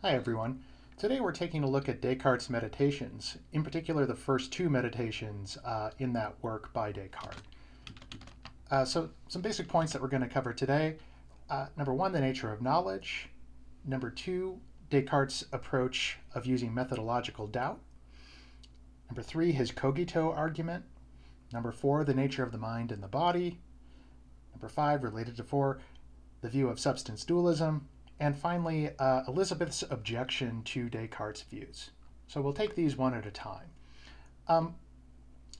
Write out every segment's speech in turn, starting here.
Hi everyone. Today we're taking a look at Descartes' Meditations, in particular the first two meditations in that work by Descartes. So some basic points that we're going to cover today. Number one, the nature of knowledge. Number two, Descartes' approach of using methodological doubt. Number three, his cogito argument. Number four, the nature of the mind and the body. Number five, related to four, the view of substance dualism. And finally, Elizabeth's objection to Descartes' views. So we'll take these one at a time.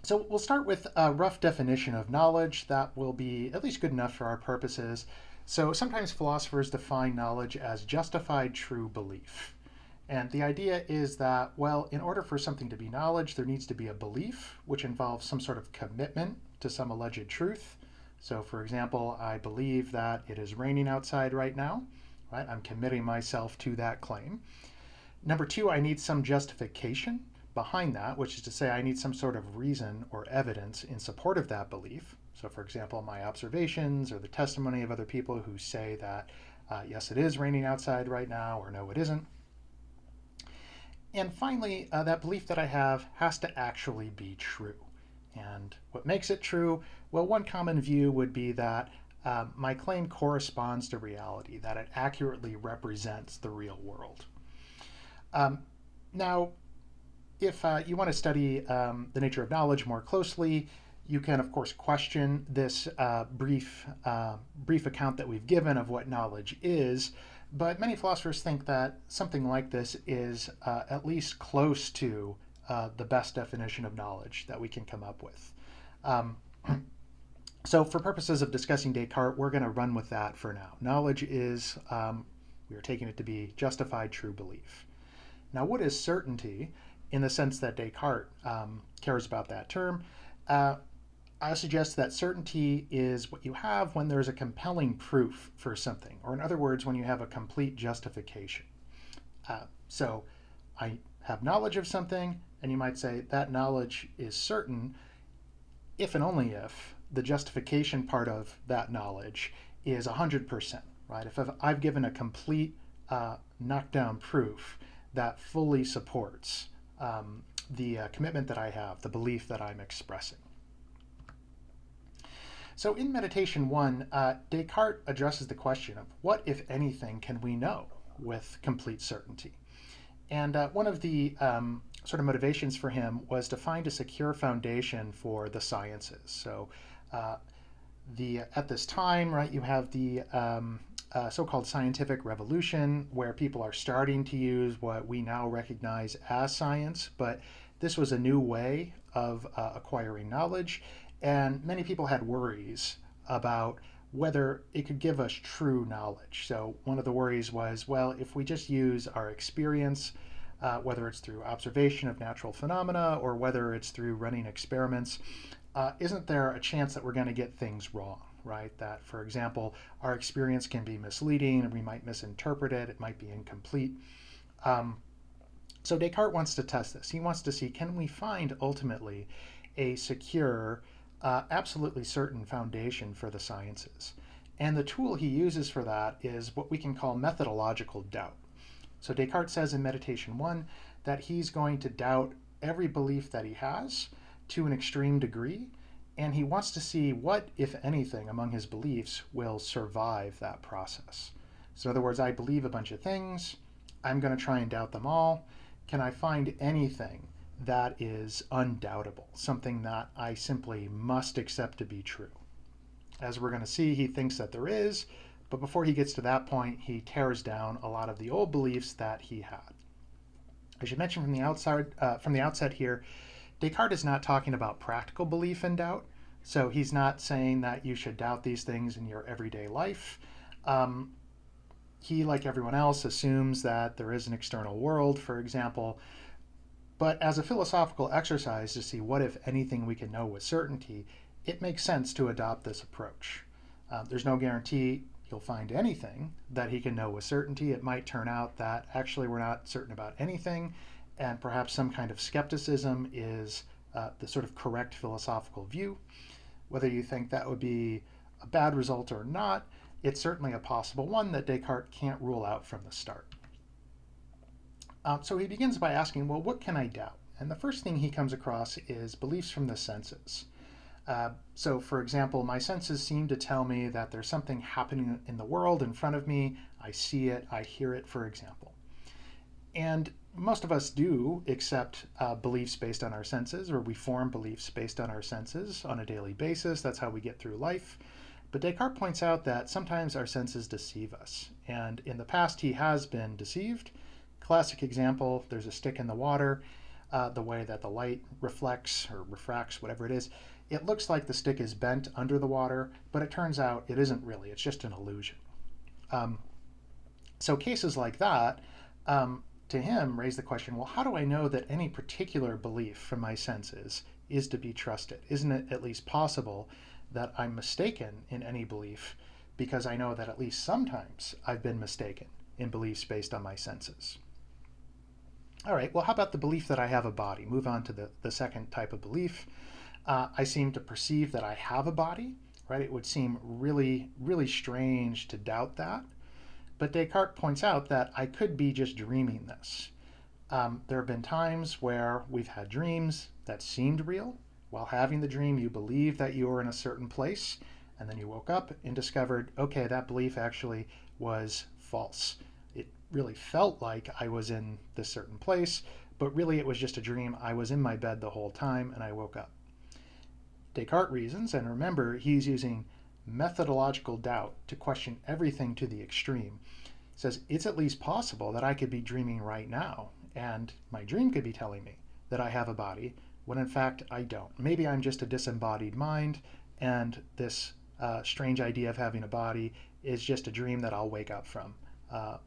So we'll start with a rough definition of knowledge that will be at least good enough for our purposes. So sometimes philosophers define knowledge as justified true belief. And the idea is that, well, in order for something to be knowledge, there needs to be a belief, which involves some sort of commitment to some alleged truth. So for example, I believe that it is raining outside right now. Right? I'm committing myself to that claim. Number two, I need some justification behind that, which is to say I need some sort of reason or evidence in support of that belief. So for example, my observations or the testimony of other people who say that, yes, it is raining outside right now, or no, it isn't. And finally, that belief that I have has to actually be true. And what makes it true? Well, one common view would be that my claim corresponds to reality, that it accurately represents the real world. Now, if you want to study the nature of knowledge more closely, you can, of course, question this brief account that we've given of what knowledge is, but many philosophers think that something like this is at least close to the best definition of knowledge that we can come up with. So for purposes of discussing Descartes, we're going to run with that for now. Knowledge is, we are taking it to be justified true belief. Now, what is certainty in the sense that Descartes cares about that term? I suggest that certainty is what you have when there's a compelling proof for something, or in other words, when you have a complete justification. So I have knowledge of something, and you might say that knowledge is certain if and only if the justification part of that knowledge is 100%, right? If I've given a complete knockdown proof that fully supports the commitment that I have, the belief that I'm expressing. So in Meditation 1, Descartes addresses the question of what, if anything, can we know with complete certainty? And one of the sort of motivations for him was to find a secure foundation for the sciences. So at this time, right, you have the so-called scientific revolution, where people are starting to use what we now recognize as science, but this was a new way of acquiring knowledge, and many people had worries about whether it could give us true knowledge. So one of the worries was, well, if we just use our experience, whether it's through observation of natural phenomena or whether it's through running experiments, isn't there a chance that we're going to get things wrong, right? That, for example, our experience can be misleading and we might misinterpret it, it might be incomplete. So Descartes wants to test this. He wants to see, can we find ultimately a secure, absolutely certain foundation for the sciences? And the tool he uses for that is what we can call methodological doubt. So Descartes says in Meditation 1 that he's going to doubt every belief that he has to an extreme degree, and he wants to see what, if anything, among his beliefs will survive that process. So in other words, I believe a bunch of things, I'm going to try and doubt them all. Can I find anything that is undoubtable, something that I simply must accept to be true? As we're going to see, he thinks that there is, but before he gets to that point, he tears down a lot of the old beliefs that he had. I should mention from the outset here, Descartes is not talking about practical belief in doubt. So he's not saying that you should doubt these things in your everyday life. He, like everyone else, assumes that there is an external world, for example. But as a philosophical exercise to see what, if anything, we can know with certainty, it makes sense to adopt this approach. There's no guarantee he'll find anything that he can know with certainty. It might turn out that actually we're not certain about anything, and perhaps some kind of skepticism is the sort of correct philosophical view. Whether you think that would be a bad result or not, it's certainly a possible one that Descartes can't rule out from the start. So he begins by asking, well, what can I doubt? And the first thing he comes across is beliefs from the senses. So, for example, my senses seem to tell me that there's something happening in the world in front of me. I see it, I hear it, for example. And most of us do accept beliefs based on our senses, or we form beliefs based on our senses on a daily basis. That's how we get through life. But Descartes points out that sometimes our senses deceive us. And in the past, he has been deceived. Classic example, there's a stick in the water. The way that the light reflects or refracts, whatever it is, it looks like the stick is bent under the water, but it turns out it isn't really. It's just an illusion. So cases like that, to him, raise the question, well, how do I know that any particular belief from my senses is to be trusted? Isn't it at least possible that I'm mistaken in any belief, because I know that at least sometimes I've been mistaken in beliefs based on my senses? All right, well, how about the belief that I have a body? Move on to the second type of belief. I seem to perceive that I have a body, right? It would seem really, really strange to doubt that. But Descartes points out that I could be just dreaming this. There have been times where we've had dreams that seemed real. While having the dream, you believed that you were in a certain place, and then you woke up and discovered, okay, that belief actually was false. It really felt like I was in this certain place, but really it was just a dream. I was in my bed the whole time, and I woke up. Descartes reasons, and remember, he's using methodological doubt to question everything to the extreme. Says it's at least possible that I could be dreaming right now, and my dream could be telling me that I have a body, when in fact I don't. Maybe I'm just a disembodied mind, and this strange idea of having a body is just a dream that I'll wake up from.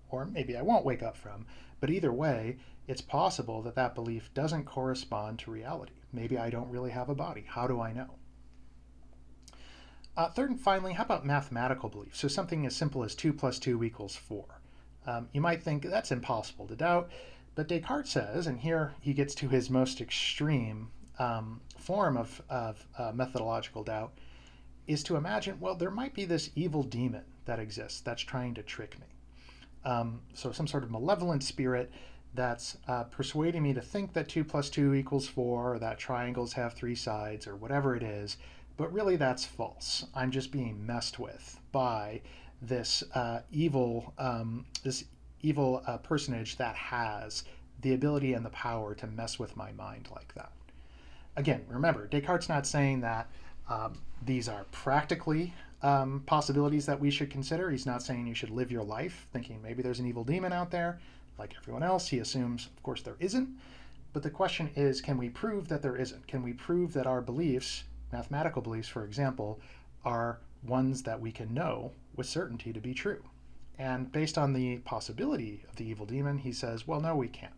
Or maybe I won't wake up from. But either way, it's possible that that belief doesn't correspond to reality. Maybe I don't really have a body. How do I know? Third and finally, how about mathematical beliefs? So something as simple as 2 plus 2 equals 4. You might think that's impossible to doubt, but Descartes says, and here he gets to his most extreme form of methodological doubt, is to imagine, well, there might be this evil demon that exists that's trying to trick me. So some sort of malevolent spirit that's persuading me to think that 2 plus 2 equals 4, or that triangles have 3 sides, or whatever it is, but really that's false. I'm just being messed with by this evil personage that has the ability and the power to mess with my mind like that. Again, remember, Descartes' not saying that these are practically possibilities that we should consider. He's not saying you should live your life thinking maybe there's an evil demon out there. Like everyone else, he assumes, of course, there isn't. But the question is, can we prove that there isn't? Can we prove that our beliefs, mathematical beliefs, for example, are ones that we can know with certainty to be true? And based on the possibility of the evil demon, he says, well, no, we can't.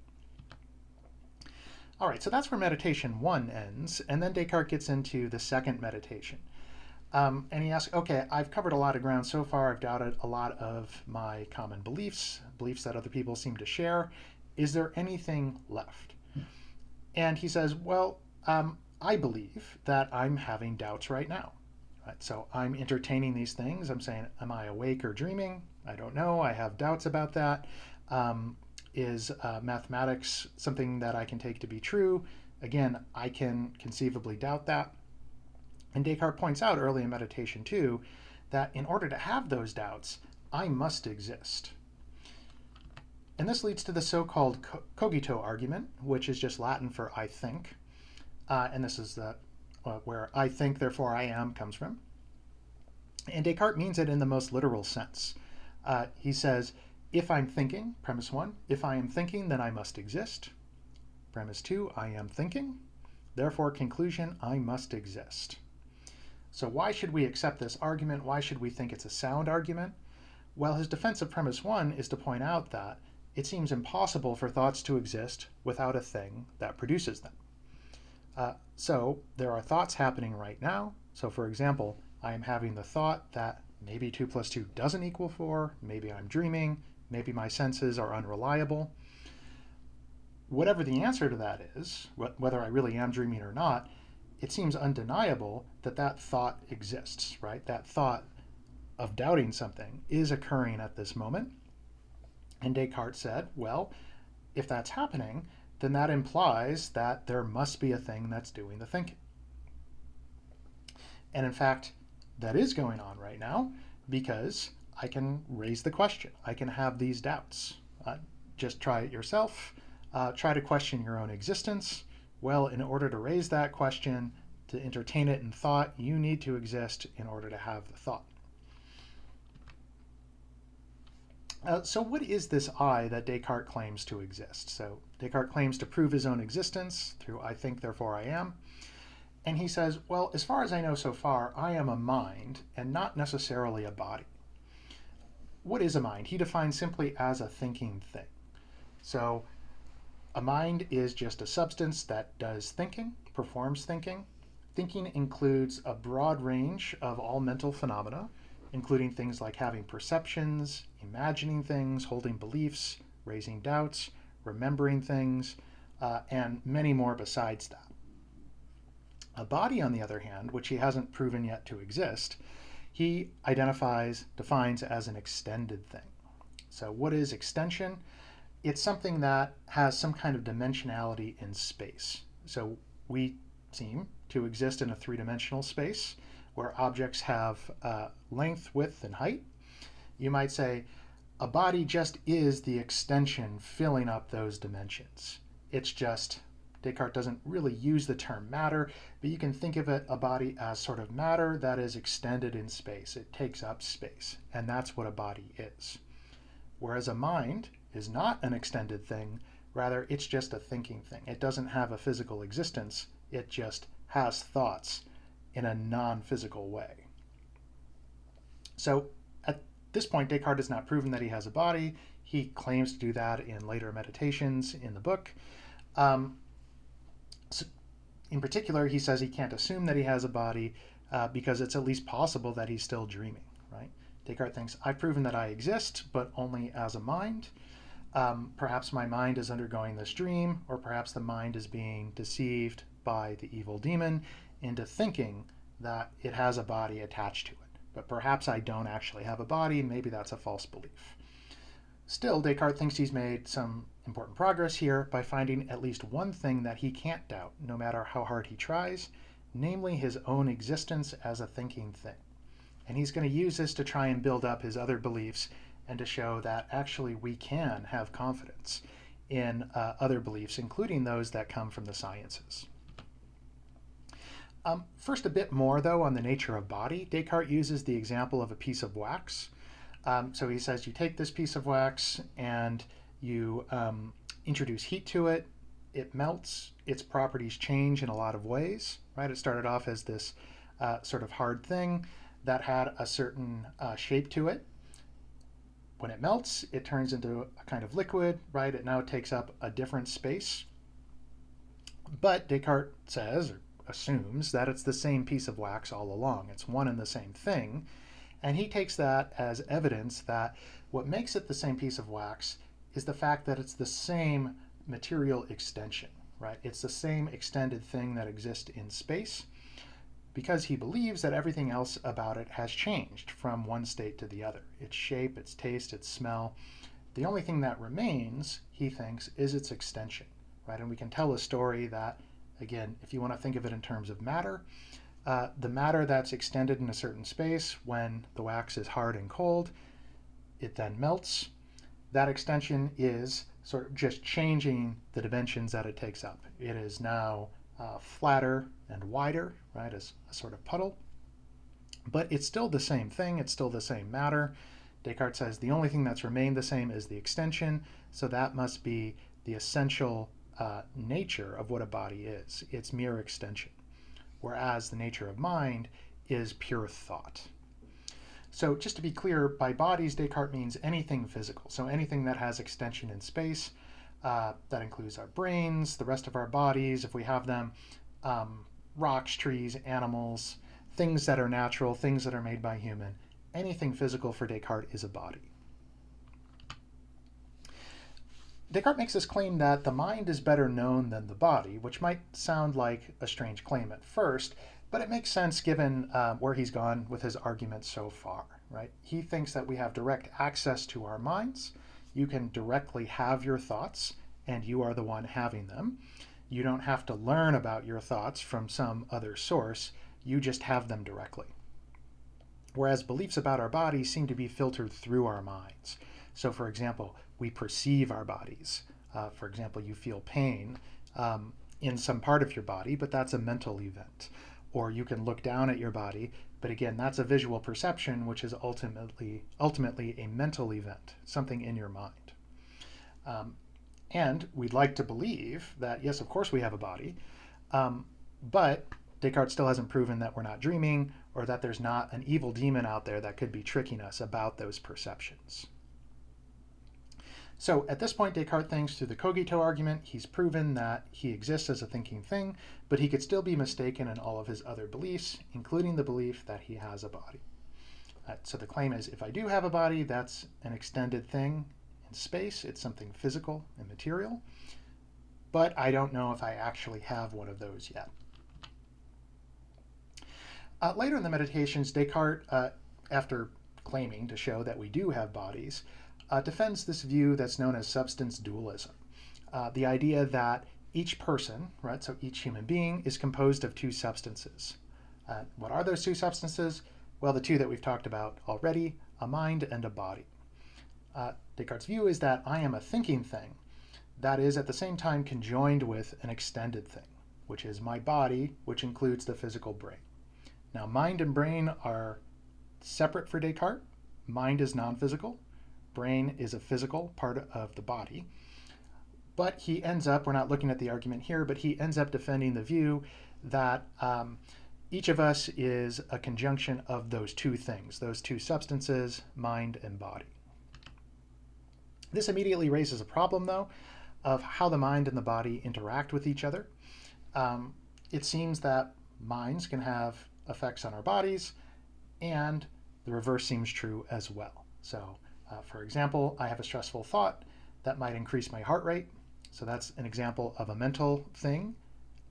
All right, so that's where meditation 1 ends. And then Descartes gets into the second meditation. And he asks, okay, I've covered a lot of ground so far. I've doubted a lot of my common beliefs, beliefs that other people seem to share. Is there anything left? And he says, well, I believe that I'm having doubts right now. Right? So I'm entertaining these things. I'm saying, am I awake or dreaming? I don't know. I have doubts about that. Is mathematics something that I can take to be true? Again, I can conceivably doubt that. And Descartes points out early in meditation 2 that in order to have those doubts, I must exist. And this leads to the so-called cogito argument, which is just Latin for I think. And this is where I think, therefore I am comes from. And Descartes means it in the most literal sense. He says, if I'm thinking, premise 1, if I am thinking, then I must exist. Premise 2, I am thinking. Therefore, conclusion, I must exist. So why should we accept this argument? Why should we think it's a sound argument? Well, his defense of premise 1 is to point out that it seems impossible for thoughts to exist without a thing that produces them. So there are thoughts happening right now. So for example, I am having the thought that maybe 2 plus 2 doesn't equal 4, maybe I'm dreaming, maybe my senses are unreliable. Whatever the answer to that is, whether I really am dreaming or not, it seems undeniable that that thought exists, right? That thought of doubting something is occurring at this moment. And Descartes said, well, if that's happening, then that implies that there must be a thing that's doing the thinking. And in fact, that is going on right now because I can raise the question. I can have these doubts. Just try it yourself. Try to question your own existence. Well, in order to raise that question, to entertain it in thought, you need to exist in order to have the thought. So what is this I that Descartes claims to exist? So Descartes claims to prove his own existence through I think, therefore I am. And he says, well, as far as I know so far, I am a mind and not necessarily a body. What is a mind? He defines simply as a thinking thing. So a mind is just a substance that does thinking, performs thinking. Thinking includes a broad range of all mental phenomena, including things like having perceptions, imagining things, holding beliefs, raising doubts, remembering things, and many more besides that. A body, on the other hand, which he hasn't proven yet to exist, he defines as an extended thing. So what is extension? It's something that has some kind of dimensionality in space. So we seem to exist in a three-dimensional space where objects have length, width, and height. You might say a body just is the extension filling up those dimensions. It's just, Descartes doesn't really use the term matter, but you can think of a body as sort of matter that is extended in space. It takes up space, and that's what a body is. Whereas a mind is not an extended thing, rather it's just a thinking thing. It doesn't have a physical existence, it just has thoughts in a non-physical way. So at this point, Descartes has not proven that he has a body. He claims to do that in later meditations in the book. So in particular, he says he can't assume that he has a body because it's at least possible that he's still dreaming, right? Descartes thinks, I've proven that I exist, but only as a mind. Perhaps my mind is undergoing this dream, or perhaps the mind is being deceived by the evil demon into thinking that it has a body attached to it. But perhaps I don't actually have a body, and maybe that's a false belief. Still, Descartes thinks he's made some important progress here by finding at least one thing that he can't doubt, no matter how hard he tries, namely his own existence as a thinking thing. And he's going to use this to try and build up his other beliefs and to show that actually we can have confidence in other beliefs, including those that come from the sciences. First, a bit more, though, on the nature of body. Descartes uses the example of a piece of wax. So he says you take this piece of wax and you introduce heat to it, it melts, its properties change in a lot of ways, right? It started off as this sort of hard thing that had a certain shape to it. When it melts, it turns into a kind of liquid, right? It now takes up a different space. But Descartes says, or assumes, that it's the same piece of wax all along. It's one and the same thing. And he takes that as evidence that what makes it the same piece of wax is the fact that it's the same material extension, right? It's the same extended thing that exists in space, because he believes that everything else about it has changed from one state to the other. Its shape, its taste, its smell. The only thing that remains, he thinks, is its extension, right? And we can tell a story that, again, if you want to think of it in terms of matter, the matter that's extended in a certain space, when the wax is hard and cold, it then melts. That extension is sort of just changing the dimensions that it takes up. It is now flatter and wider, right, as a sort of puddle. But it's still the same thing, it's still the same matter. Descartes says the only thing that's remained the same is the extension, so that must be the essential nature of what a body is. It's mere extension. Whereas the nature of mind is pure thought. So just to be clear, by bodies, Descartes means anything physical. So anything that has extension in space. That includes our brains, the rest of our bodies, if we have them, rocks, trees, animals, things that are natural, things that are made by human. Anything physical for Descartes is a body. Descartes makes this claim that the mind is better known than the body, which might sound like a strange claim at first, but it makes sense given where he's gone with his argument so far, right? He thinks that we have direct access to our minds. You can directly have your thoughts, and you are the one having them. You don't have to learn about your thoughts from some other source, you just have them directly. Whereas beliefs about our bodies seem to be filtered through our minds. So for example, we perceive our bodies. For example, you feel pain in some part of your body, but that's a mental event. Or you can look down at your body, but again, that's a visual perception, which is ultimately a mental event, something in your mind. And we'd like to believe that, yes, of course we have a body, but Descartes still hasn't proven that we're not dreaming or that there's not an evil demon out there that could be tricking us about those perceptions. So at this point, Descartes thinks through the cogito argument, he's proven that he exists as a thinking thing, but he could still be mistaken in all of his other beliefs, including the belief that he has a body. So the claim is, if I do have a body, that's an extended thing in space. It's something physical and material, but I don't know if I actually have one of those yet. Later in the Meditations, Descartes, after claiming to show that we do have bodies, defends this view that's known as substance dualism. The idea that each person, right, so each human being, is composed of two substances. What are those two substances? Well, the two that we've talked about already, a mind and a body. Descartes' view is that I am a thinking thing that is at the same time conjoined with an extended thing, which is my body, which includes the physical brain. Now, mind and brain are separate for Descartes. Mind is non-physical. Brain is a physical part of the body. But he ends up, we're not looking at the argument here, but he ends up defending the view that each of us is a conjunction of those two things, those two substances, mind and body. This immediately raises a problem, though, of how the mind and the body interact with each other. It seems that minds can have effects on our bodies, and the reverse seems true as well. So, for example, I have a stressful thought that might increase my heart rate. So that's an example of a mental thing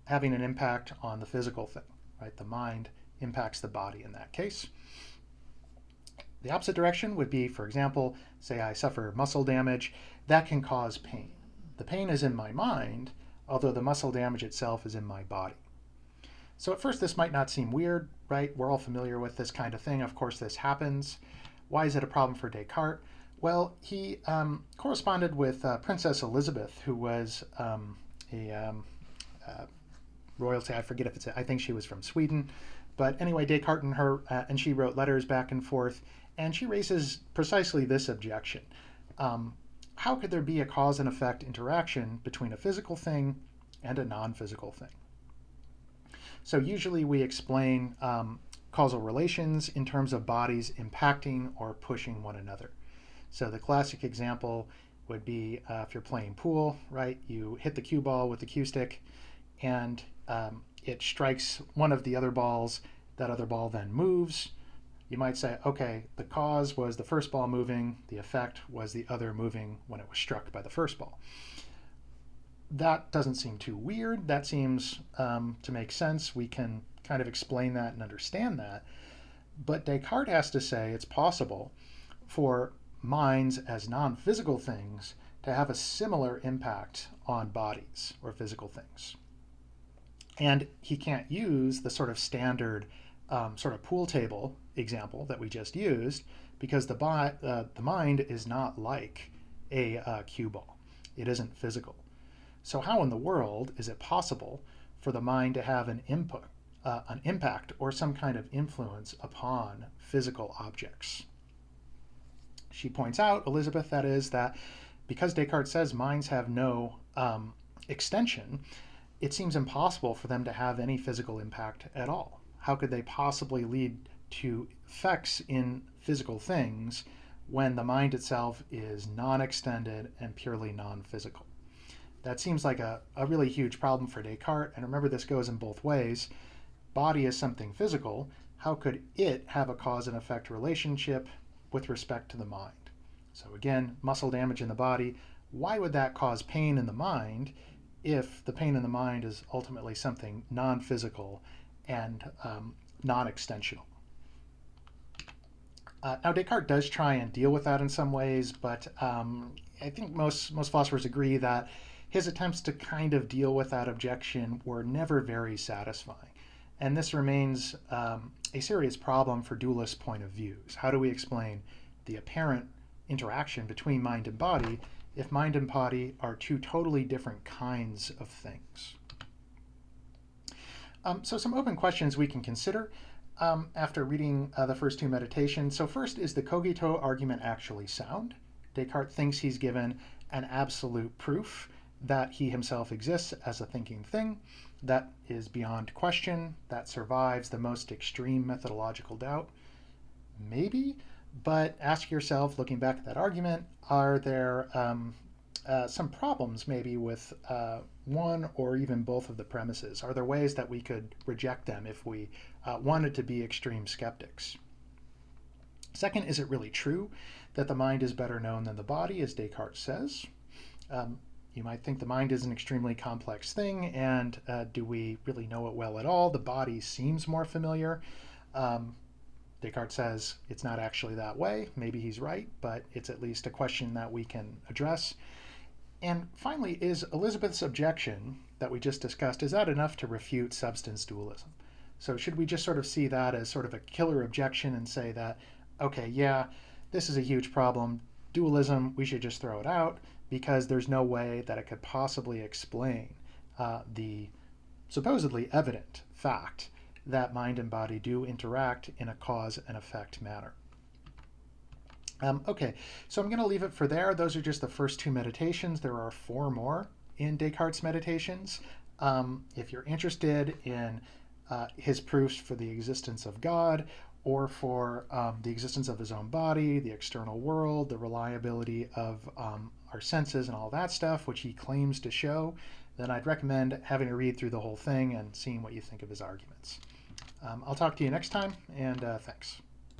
having an impact on the physical thing, right? The mind impacts the body in that case. The opposite direction would be, for example, say I suffer muscle damage, that can cause pain. The pain is in my mind, although the muscle damage itself is in my body. So at first this might not seem weird, right? We're all familiar with this kind of thing. Of course this happens. Why is it a problem for Descartes? Well, he corresponded with Princess Elizabeth, who was a royalty. I forget if it's, I think she was from Sweden. But anyway, Descartes and her, and she wrote letters back and forth, and she raises precisely this objection. How could there be a cause and effect interaction between a physical thing and a non-physical thing? So usually we explain causal relations in terms of bodies impacting or pushing one another. So the classic example would be if you're playing pool, right? You hit the cue ball with the cue stick, and it strikes one of the other balls. That other ball then moves. You might say, okay, the cause was the first ball moving, the effect was the other moving when it was struck by the first ball. That doesn't seem too weird. That seems to make sense. We can kind of explain that and understand that. But Descartes has to say it's possible for minds as non-physical things to have a similar impact on bodies or physical things. And he can't use the sort of standard sort of pool table example that we just used because the mind is not like a cue ball. It isn't physical. So how in the world is it possible for the mind to have an impact or some kind of influence upon physical objects? She points out, Elizabeth, that is, that because Descartes says minds have no extension, it seems impossible for them to have any physical impact at all. How could they possibly lead to effects in physical things when the mind itself is non-extended and purely non-physical? That seems like a really huge problem for Descartes. And remember, this goes in both ways. Body is something physical. How could it have a cause and effect relationship with respect to the mind? So again, muscle damage in the body. Why would that cause pain in the mind if the pain in the mind is ultimately something non-physical and non-extensional? Now, Descartes does try and deal with that in some ways, but I think most philosophers agree that his attempts to kind of deal with that objection were never very satisfying. And this remains a serious problem for dualist point of views. How do we explain the apparent interaction between mind and body if mind and body are two totally different kinds of things? So some open questions we can consider after reading the first two meditations. So first, is the cogito argument actually sound? Descartes thinks he's given an absolute proof that he himself exists as a thinking thing that is beyond question, that survives the most extreme methodological doubt. Maybe, but ask yourself, looking back at that argument, are there some problems maybe with one or even both of the premises? Are there ways that we could reject them if we wanted to be extreme skeptics? Second, is it really true that the mind is better known than the body, as Descartes says? You might think the mind is an extremely complex thing, and do we really know it well at all? The body seems more familiar. Descartes says it's not actually that way. Maybe he's right, but it's at least a question that we can address. And finally, is Elizabeth's objection that we just discussed, is that enough to refute substance dualism? So should we just sort of see that as sort of a killer objection and say that, okay, yeah, this is a huge problem. Dualism, we should just throw it out because there's no way that it could possibly explain the supposedly evident fact that mind and body do interact in a cause and effect manner. Okay, so I'm going to leave it for there. Those are just the first two meditations. There are 4 more in Descartes' Meditations. If you're interested in his proofs for the existence of God, or for the existence of his own body, the external world, the reliability of our senses and all that stuff, which he claims to show, then I'd recommend having a read through the whole thing and seeing what you think of his arguments. I'll talk to you next time, and thanks.